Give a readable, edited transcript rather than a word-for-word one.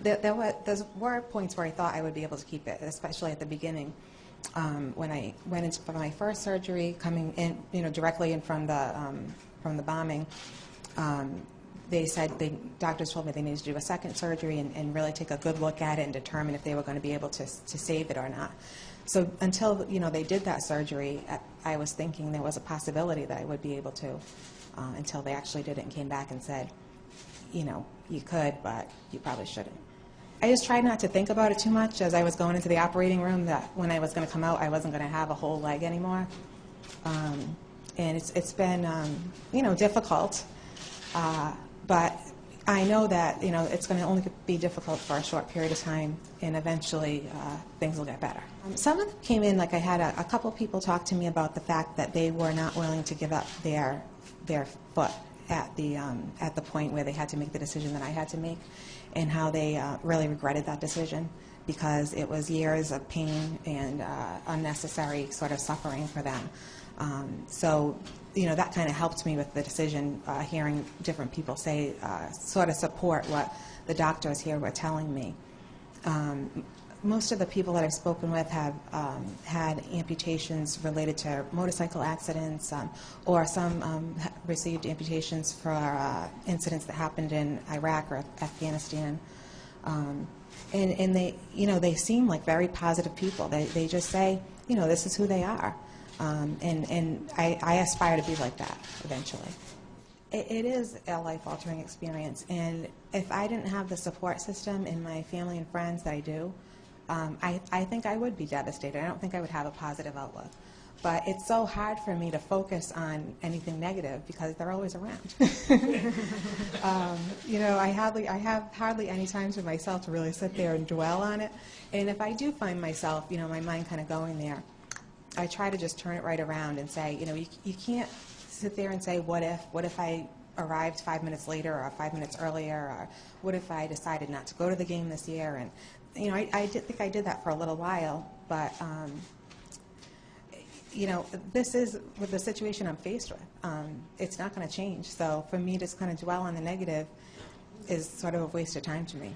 There were points where I thought I would be able to keep it, especially at the beginning. When I went in for my first surgery, coming in, directly in from the bombing, they said doctors told me they needed to do a second surgery and really take a good look at it and determine if they were going to be able to save it or not. So until they did that surgery, I was thinking there was a possibility that I would be able to, until they actually did it and came back and said, you could, but you probably shouldn't. I just tried not to think about it too much as I was going into the operating room, that when I was going to come out, I wasn't going to have a whole leg anymore. And it's been, difficult. But I know that, it's going to only be difficult for a short period of time, and eventually things will get better. Some of them came in, like I had a couple people talk to me about the fact that they were not willing to give up their foot at the point where they had to make the decision that I had to make, and how they really regretted that decision because it was years of pain and unnecessary sort of suffering for them. So, that kind of helped me with the decision, hearing different people say, sort of support what the doctors here were telling me. Most of the people that I've spoken with have had amputations related to motorcycle accidents, or some received amputations for incidents that happened in Iraq or Afghanistan. And they seem like very positive people. They just say, this is who they are. And I aspire to be like that eventually. It is a life-altering experience, and if I didn't have the support system in my family and friends that I do, I think I would be devastated. I don't think I would have a positive outlook. But it's so hard for me to focus on anything negative because they're always around. I have hardly any time to myself to really sit there and dwell on it. And if I do find myself, my mind kind of going there, I try to just turn it right around and say, you can't sit there and say, what if I arrived 5 minutes later or 5 minutes earlier, or what if I decided not to go to the game this year? And I did think I did that for a little while, but this is with the situation I'm faced with. It's not going to change. So for me to just kind of dwell on the negative is sort of a waste of time to me.